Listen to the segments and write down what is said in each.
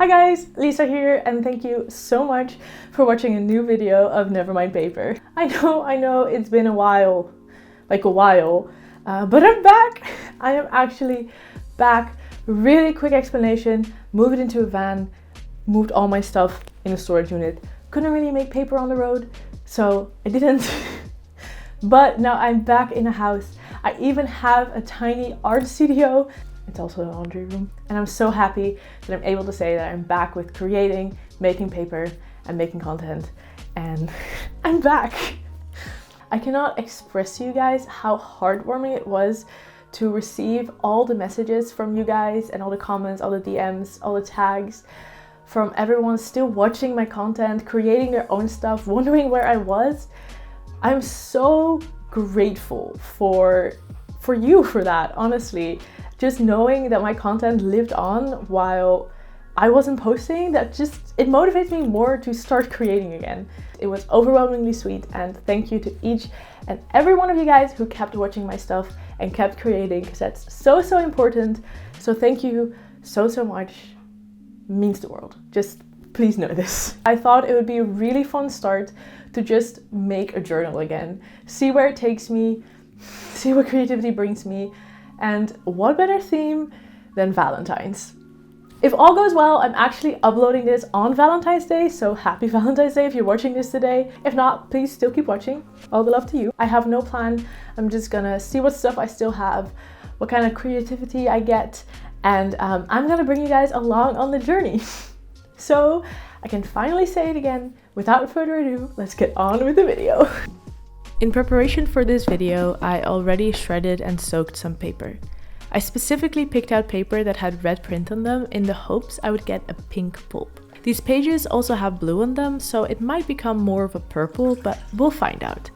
Hi guys, Lisa here, and thank you so much for watching a new video of Nevermind Paper. I know, it's been a while, but I'm back. I am actually back. Really quick explanation, moved into a van, moved all my stuff in a storage unit. Couldn't really make paper on the road, so I didn't. But now I'm back in a house. I even have a tiny art studio. It's also a laundry room. And I'm so happy that I'm able to say that I'm back with creating, making paper, and making content. And I'm back. I cannot express to you guys how heartwarming it was to receive all the messages from you guys and all the comments, all the DMs, all the tags from everyone still watching my content, creating their own stuff, wondering where I was. I'm so grateful for you for that, honestly. Just knowing that my content lived on while I wasn't posting, it motivates me more to start creating again. It was overwhelmingly sweet, and thank you to each and every one of you guys who kept watching my stuff and kept creating, because that's so important. So thank you so much. It means the world. Just please know this. I thought it would be a really fun start to just make a journal again, see where it takes me, see what creativity brings me. And what better theme than Valentine's? If all goes well, I'm actually uploading this on Valentine's Day, so happy Valentine's Day if you're watching this today. If not, please still keep watching. All the love to you. I have no plan. I'm just gonna see what stuff I still have, what kind of creativity I get, and I'm gonna bring you guys along on the journey. So I can finally say it again. Without further ado, let's get on with the video. In preparation for this video, I already shredded and soaked some paper. I specifically picked out paper that had red print on them in the hopes I would get a pink pulp. These pages also have blue on them, so it might become more of a purple, but we'll find out.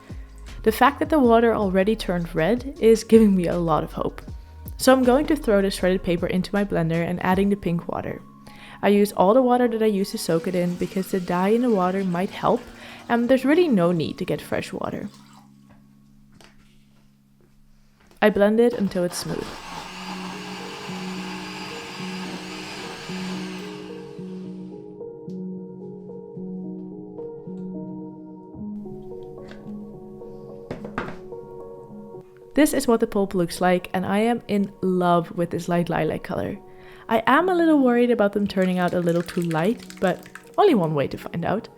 The fact that the water already turned red is giving me a lot of hope. So I'm going to throw the shredded paper into my blender and adding the pink water. I use all the water that I used to soak it in because the dye in the water might help, and there's really no need to get fresh water. I blend it until it's smooth. This is what the pulp looks like, and I am in love with this light lilac color. I am a little worried about them turning out a little too light, but only one way to find out.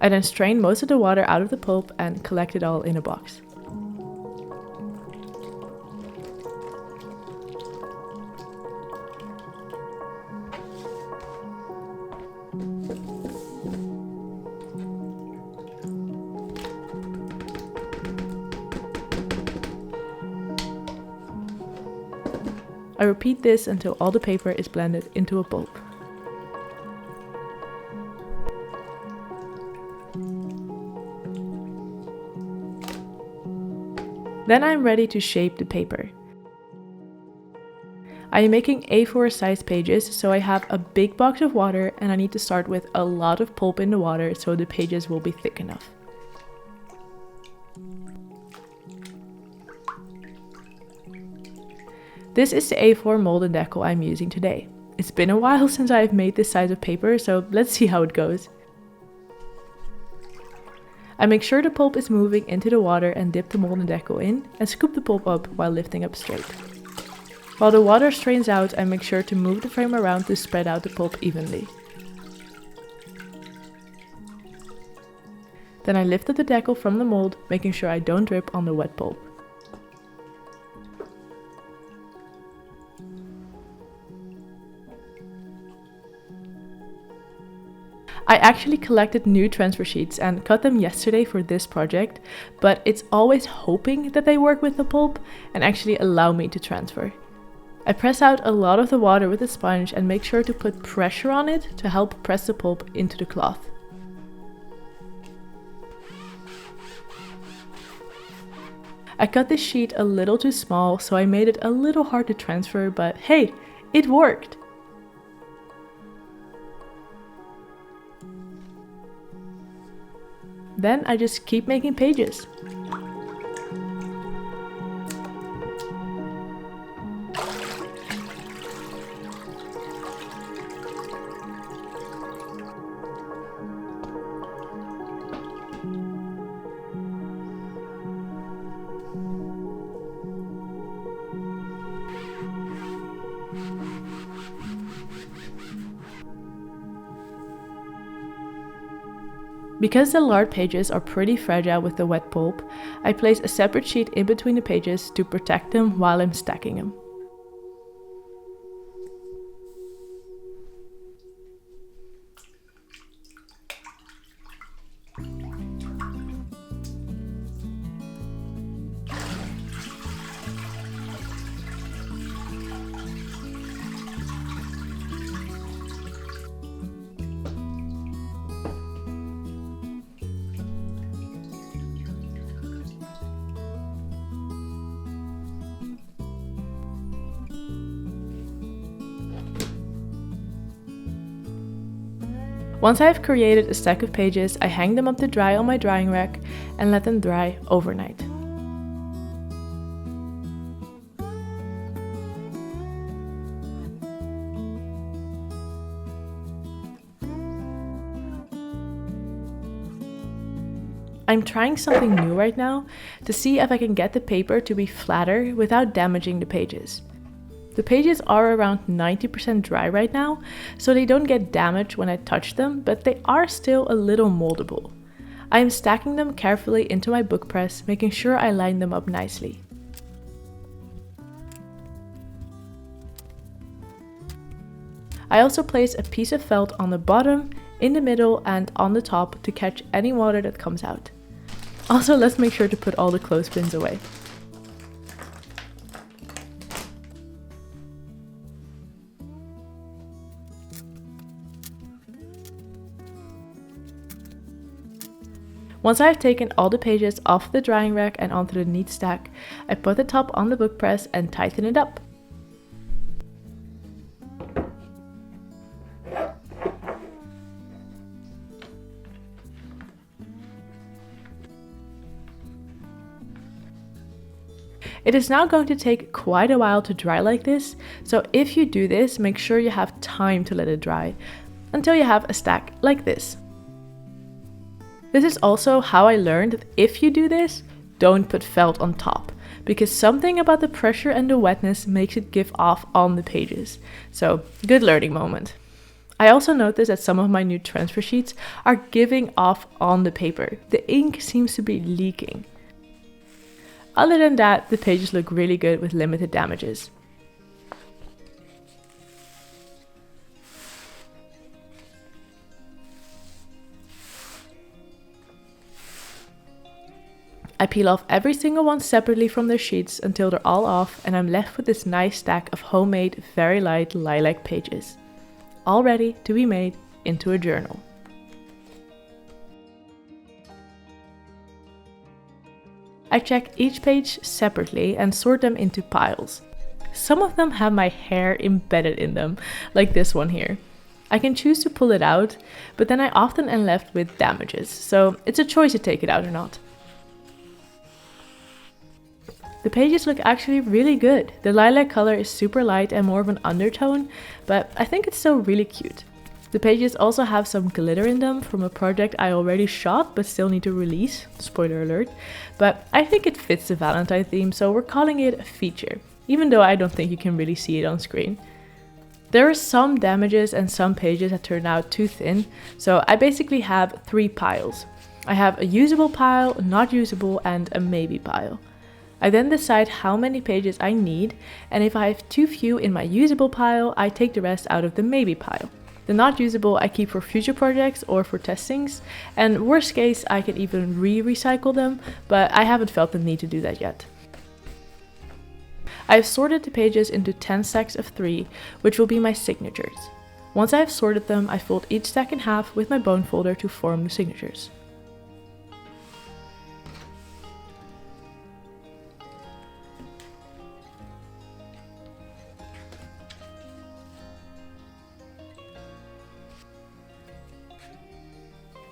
I then strain most of the water out of the pulp and collect it all in a box. I repeat this until all the paper is blended into a pulp. Then I'm ready to shape the paper. I am making A4 size pages, so I have a big box of water and I need to start with a lot of pulp in the water so the pages will be thick enough. This is the A4 mold and deckle I'm using today. It's been a while since I've made this size of paper, so let's see how it goes. I make sure the pulp is moving into the water and dip the mold and deckle in and scoop the pulp up while lifting up straight. While the water strains out, I make sure to move the frame around to spread out the pulp evenly. Then I lift up the deckle from the mold, making sure I don't drip on the wet pulp. I actually collected new transfer sheets and cut them yesterday for this project, but it's always hoping that they work with the pulp and actually allow me to transfer. I press out a lot of the water with a sponge and make sure to put pressure on it to help press the pulp into the cloth. I cut this sheet a little too small, so I made it a little hard to transfer, but hey, it worked! Then I just keep making pages. Because the lard pages are pretty fragile with the wet pulp, I place a separate sheet in between the pages to protect them while I'm stacking them. Once I've created a stack of pages, I hang them up to dry on my drying rack and let them dry overnight. I'm trying something new right now to see if I can get the paper to be flatter without damaging the pages. The pages are around 90% dry right now, so they don't get damaged when I touch them, but they are still a little moldable. I am stacking them carefully into my book press, making sure I line them up nicely. I also place a piece of felt on the bottom, in the middle, and on the top to catch any water that comes out. Also, let's make sure to put all the clothespins away. Once I've taken all the pages off the drying rack and onto the neat stack, I put the top on the book press and tighten it up. It is now going to take quite a while to dry like this, so if you do this, make sure you have time to let it dry, until you have a stack like this. This is also how I learned that if you do this, don't put felt on top, because something about the pressure and the wetness makes it give off on the pages. So, good learning moment. I also noticed that some of my new transfer sheets are giving off on the paper. The ink seems to be leaking. Other than that, the pages look really good with limited damages. I peel off every single one separately from their sheets until they're all off, and I'm left with this nice stack of homemade, very light lilac pages, all ready to be made into a journal. I check each page separately and sort them into piles. Some of them have my hair embedded in them, like this one here. I can choose to pull it out, but then I often am left with damages, so it's a choice to take it out or not. The pages look actually really good. The lilac color is super light and more of an undertone, but I think it's still really cute. The pages also have some glitter in them from a project I already shot but still need to release, spoiler alert, but I think it fits the Valentine theme, so we're calling it a feature, even though I don't think you can really see it on screen. There are some damages and some pages that turned out too thin, so I basically have 3 piles. I have a usable pile, not usable, and a maybe pile. I then decide how many pages I need, and if I have too few in my usable pile, I take the rest out of the maybe pile. The not usable I keep for future projects or for testings, and worst case I can even recycle them, but I haven't felt the need to do that yet. I have sorted the pages into 10 stacks of 3, which will be my signatures. Once I have sorted them, I fold each stack in half with my bone folder to form the signatures.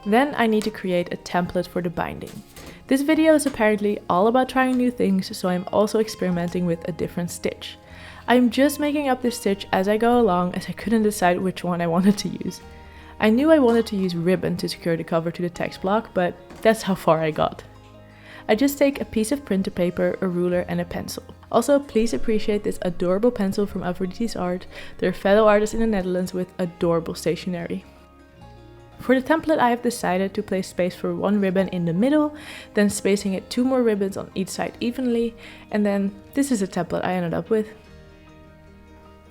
Then I need to create a template for the binding. This video is apparently all about trying new things, so I'm also experimenting with a different stitch. I'm just making up this stitch as I go along, as I couldn't decide which one I wanted to use. I knew I wanted to use ribbon to secure the cover to the text block, but that's how far I got. I just take a piece of printer paper, a ruler, and a pencil. Also, please appreciate this adorable pencil from Aphrodite's Art. They're fellow artists in the Netherlands with adorable stationery. For the template, I have decided to place space for one ribbon in the middle, then spacing it 2 more ribbons on each side evenly, and then this is a template I ended up with.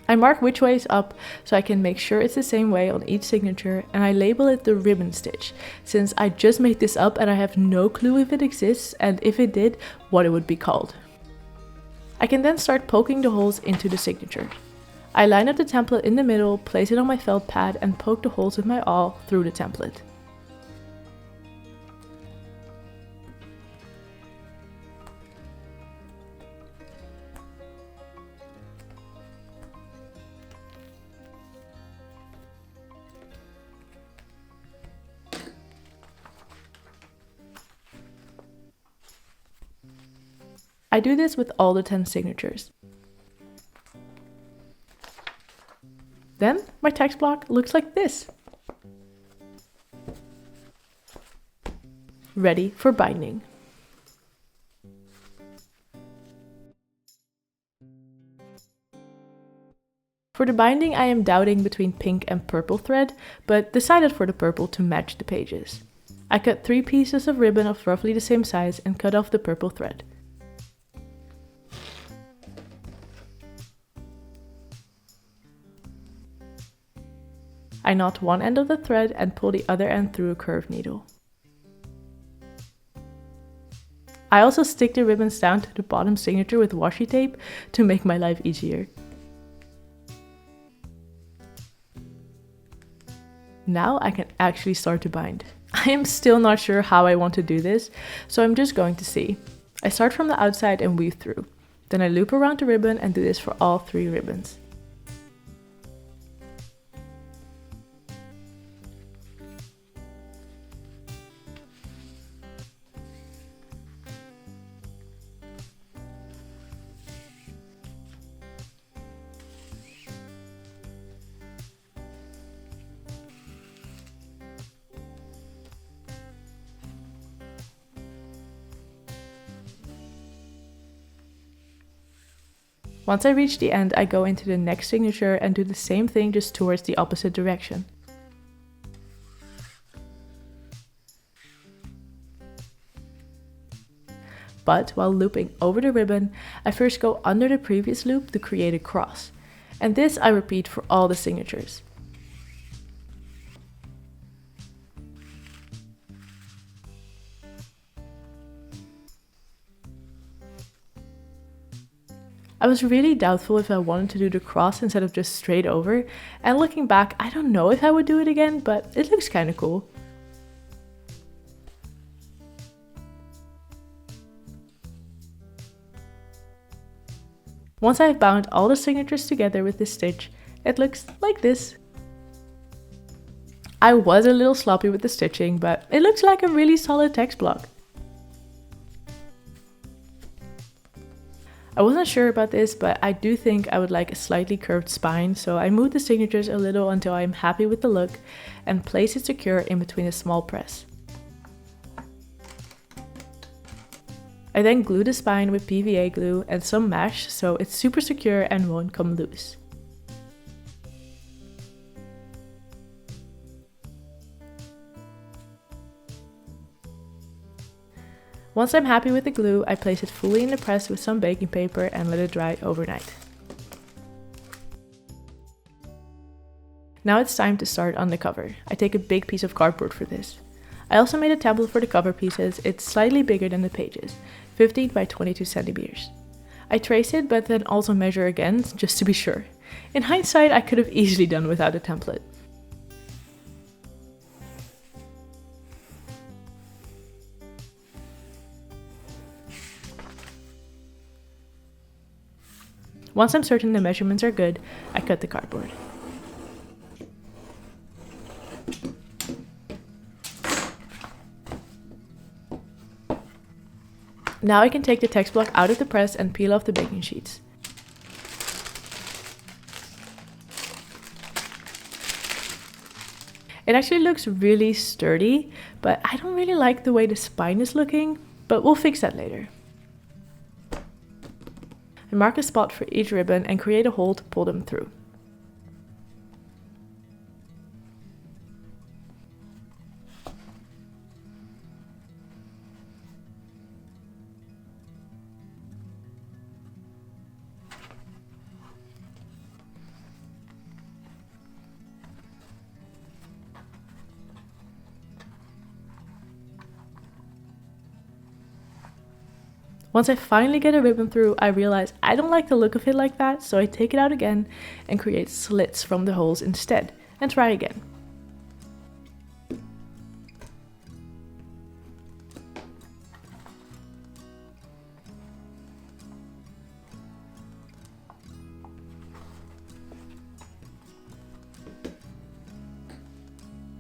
I mark which way is up so I can make sure it's the same way on each signature, and I label it the ribbon stitch, since I just made this up and I have no clue if it exists, and if it did, what it would be called. I can then start poking the holes into the signature. I line up the template in the middle, place it on my felt pad, and poke the holes with my awl through the template. I do this with all the 10 signatures. Then my text block looks like this. Ready for binding. For the binding, I am doubting between pink and purple thread, but decided for the purple to match the pages. I cut 3 pieces of ribbon of roughly the same size and cut off the purple thread. I knot one end of the thread and pull the other end through a curved needle. I also stick the ribbons down to the bottom signature with washi tape to make my life easier. Now I can actually start to bind. I am still not sure how I want to do this, so I'm just going to see. I start from the outside and weave through. Then I loop around the ribbon and do this for all 3 ribbons. Once I reach the end, I go into the next signature and do the same thing, just towards the opposite direction. But while looping over the ribbon, I first go under the previous loop to create a cross. And this I repeat for all the signatures. I was really doubtful if I wanted to do the cross instead of just straight over, and looking back, I don't know if I would do it again, but it looks kinda cool. Once I've bound all the signatures together with this stitch, it looks like this. I was a little sloppy with the stitching, but it looks like a really solid text block. I wasn't sure about this, but I do think I would like a slightly curved spine, so I moved the signatures a little until I'm happy with the look and place it secure in between a small press. I then glue the spine with PVA glue and some mesh so it's super secure and won't come loose. Once I'm happy with the glue, I place it fully in the press with some baking paper and let it dry overnight. Now it's time to start on the cover. I take a big piece of cardboard for this. I also made a template for the cover pieces. It's slightly bigger than the pages, 15 by 22 centimeters. I trace it, but then also measure again, just to be sure. In hindsight, I could have easily done without a template. Once I'm certain the measurements are good, I cut the cardboard. Now I can take the text block out of the press and peel off the baking sheets. It actually looks really sturdy, but I don't really like the way the spine is looking, but we'll fix that later. I mark a spot for each ribbon and create a hole to pull them through. Once I finally get a ribbon through, I realize I don't like the look of it like that, so I take it out again and create slits from the holes instead, and try again.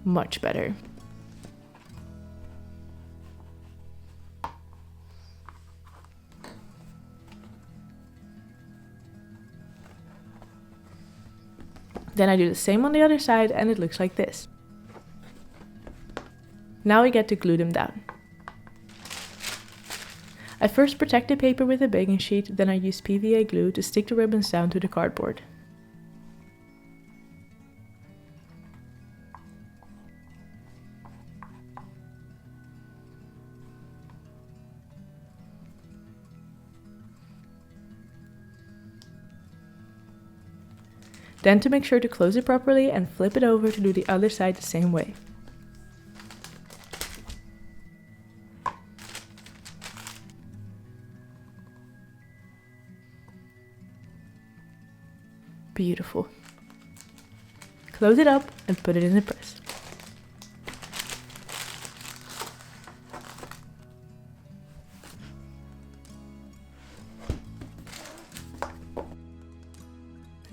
Much better. Then I do the same on the other side and it looks like this. Now we get to glue them down. I first protect the paper with a baking sheet, then I use PVA glue to stick the ribbons down to the cardboard. Then to make sure to close it properly and flip it over to do the other side the same way. Beautiful. Close it up and put it in the press.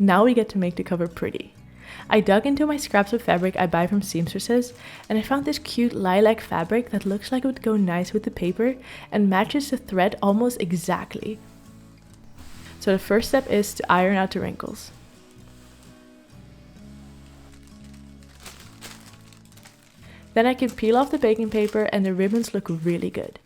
Now we get to make the cover pretty. I dug into my scraps of fabric I buy from seamstresses and I found this cute lilac fabric that looks like it would go nice with the paper and matches the thread almost exactly. So the first step is to iron out the wrinkles. Then I can peel off the baking paper and the ribbons look really good.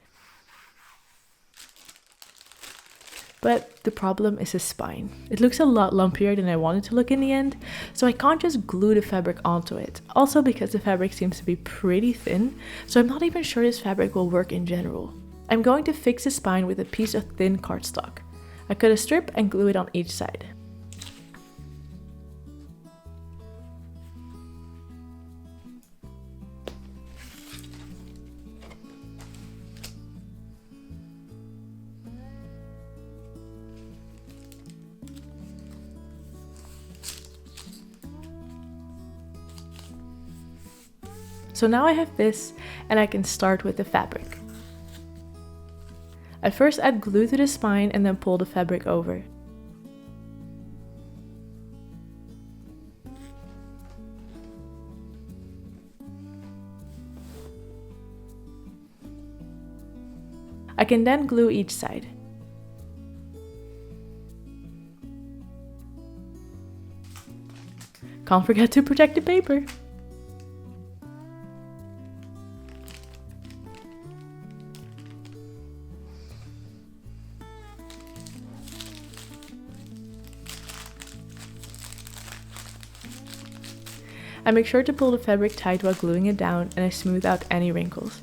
But the problem is the spine. It looks a lot lumpier than I want it to look in the end, so I can't just glue the fabric onto it. Also because the fabric seems to be pretty thin, so I'm not even sure this fabric will work in general. I'm going to fix the spine with a piece of thin cardstock. I cut a strip and glue it on each side. So now I have this and I can start with the fabric. I first add glue to the spine and then pull the fabric over. I can then glue each side. Can't forget to protect the paper. I make sure to pull the fabric tight while gluing it down and I smooth out any wrinkles.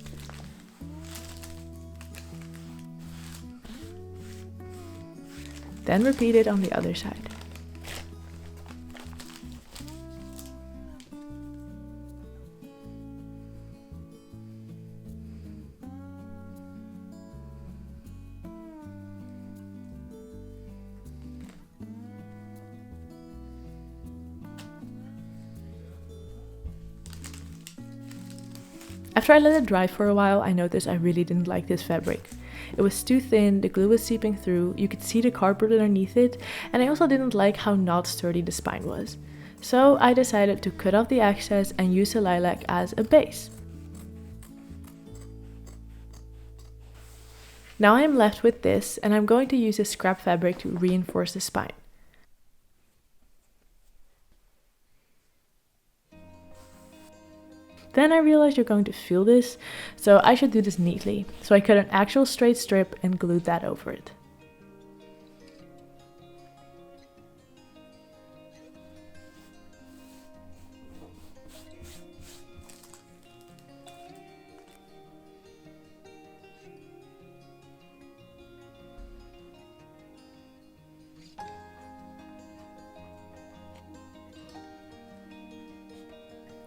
Then repeat it on the other side. After I let it dry for a while, I noticed I really didn't like this fabric. It was too thin, the glue was seeping through, you could see the cardboard underneath it, and I also didn't like how not sturdy the spine was. So I decided to cut off the excess and use the lilac as a base. Now I am left with this, and I'm going to use this scrap fabric to reinforce the spine. Then I realized you're going to feel this, so I should do this neatly. So I cut an actual straight strip and glued that over it.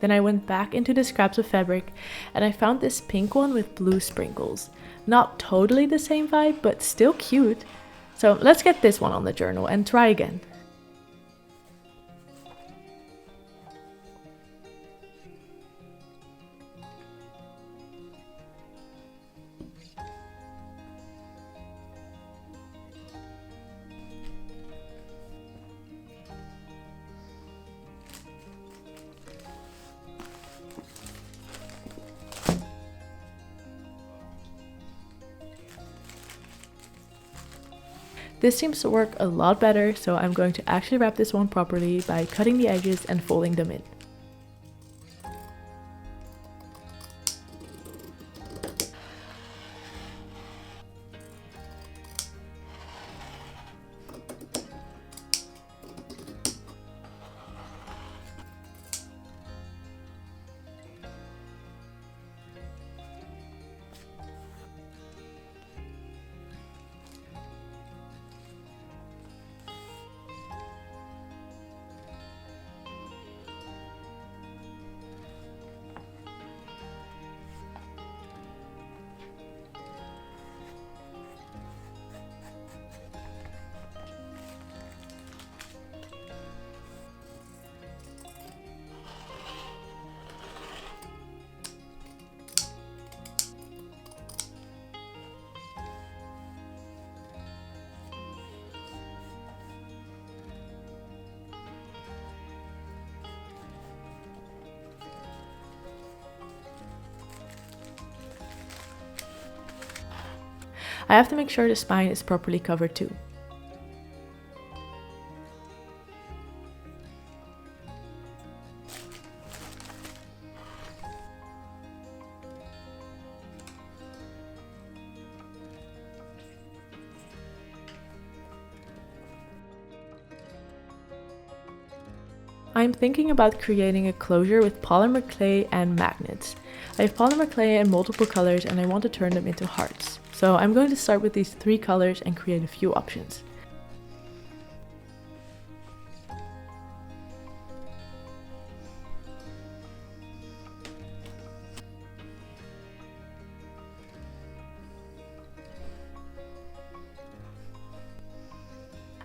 Then I went back into the scraps of fabric and I found this pink one with blue sprinkles. Not totally the same vibe, but still cute. So let's get this one on the journal and try again. This seems to work a lot better, so I'm going to actually wrap this one properly by cutting the edges and folding them in. I have to make sure the spine is properly covered too. I'm thinking about creating a closure with polymer clay and magnets. I have polymer clay in multiple colors and I want to turn them into hearts. So I'm going to start with these 3 colors and create a few options.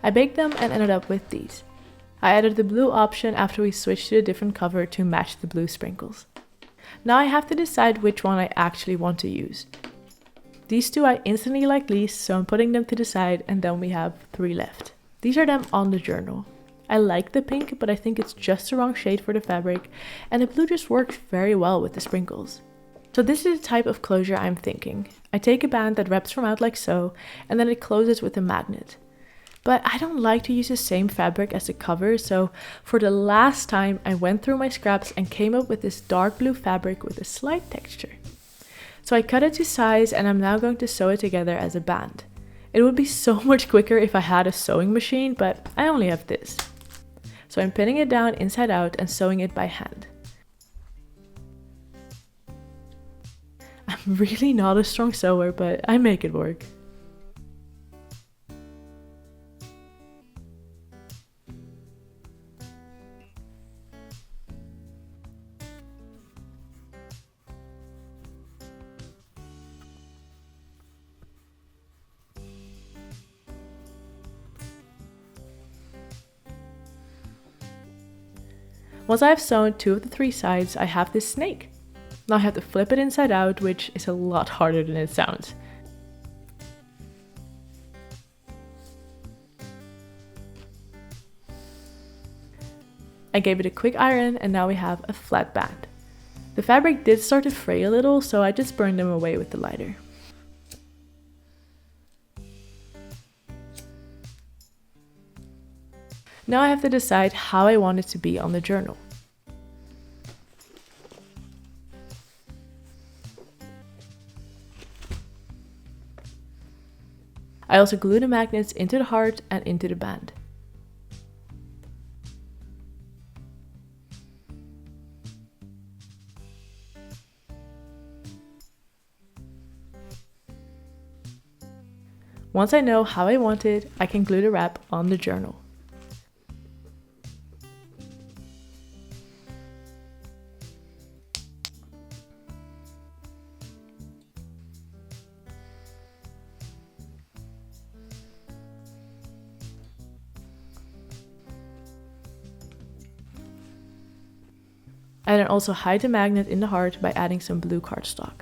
I baked them and ended up with these. I added the blue option after we switched to a different cover to match the blue sprinkles. Now I have to decide which one I actually want to use. These 2 I instantly like least, so I'm putting them to the side, and then we have 3 left. These are them on the journal. I like the pink, but I think it's just the wrong shade for the fabric, and the blue just works very well with the sprinkles. So this is the type of closure I'm thinking. I take a band that wraps from out like so, and then it closes with a magnet. But I don't like to use the same fabric as the cover, so for the last time I went through my scraps and came up with this dark blue fabric with a slight texture. So I cut it to size and I'm now going to sew it together as a band. It would be so much quicker if I had a sewing machine, but I only have this. So I'm pinning it down inside out and sewing it by hand. I'm really not a strong sewer, but I make it work. Once I have sewn 2 of the 3 sides, I have this snake. Now I have to flip it inside out, which is a lot harder than it sounds. I gave it a quick iron and now we have a flat band. The fabric did start to fray a little, so I just burned them away with the lighter. Now I have to decide how I want it to be on the journal. I also glue the magnets into the heart and into the band. Once I know how I want it, I can glue the wrap on the journal. I then also hide the magnet in the heart by adding some blue cardstock.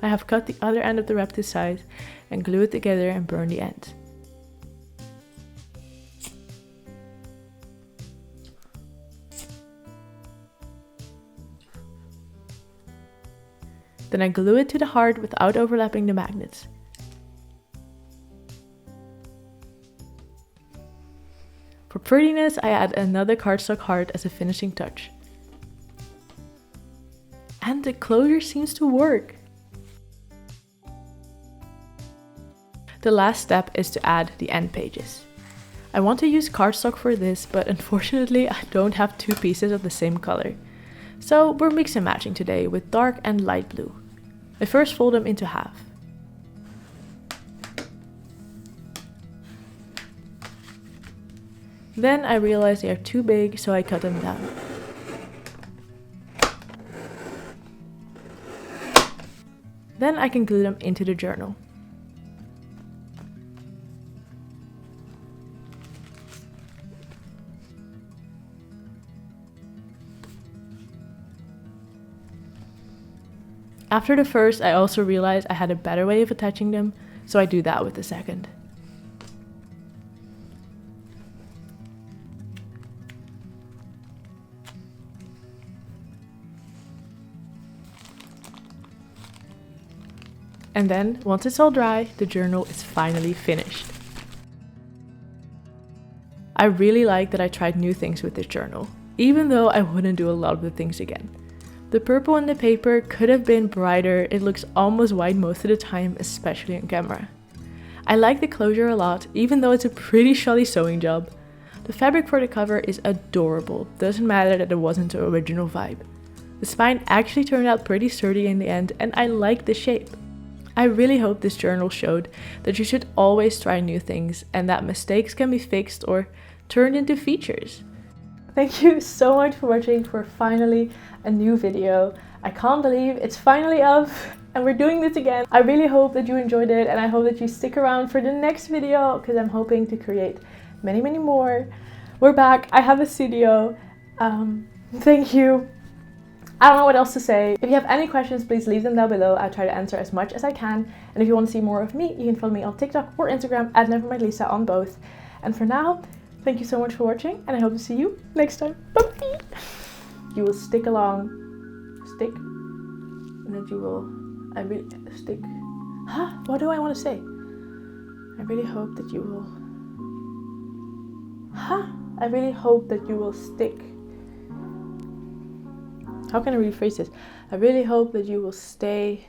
I have cut the other end of the wrap to size and glue it together and burn the ends. Then I glue it to the heart without overlapping the magnets. For prettiness, I add another cardstock heart as a finishing touch. And the closure seems to work! The last step is to add the end pages. I want to use cardstock for this, but unfortunately I don't have two pieces of the same color. So we're mix and matching today with dark and light blue. I first fold them into half. Then I realized they are too big, so I cut them down. Then I can glue them into the journal. After the first, I also realized I had a better way of attaching them, so I do that with the second. And then, once it's all dry, the journal is finally finished. I really like that I tried new things with this journal, even though I wouldn't do a lot of the things again. The purple in the paper could have been brighter. It looks almost white most of the time, especially on camera. I like the closure a lot, even though it's a pretty shoddy sewing job. The fabric for the cover is adorable, doesn't matter that it wasn't the original vibe. The spine actually turned out pretty sturdy in the end, and I like the shape. I really hope this journal showed that you should always try new things and that mistakes can be fixed or turned into features. Thank you so much for watching for finally a new video. I can't believe it's finally up and we're doing this again. I really hope that you enjoyed it and I hope that you stick around for the next video because I'm hoping to create many more. We're back. I have a studio. Thank you. I don't know what else to say. If you have any questions, please leave them down below. I'll try to answer as much as I can. And if you want to see more of me, you can follow me on TikTok or Instagram at nevermindlisa on both. And for now, thank you so much for watching and I hope to see you next time. Bye! You will stick along. Stick. And that you will... I really... Stick. Huh? What do I want to say? I really hope that you will... Huh? I really hope that you will stick. How can I rephrase this? I really hope that you will stay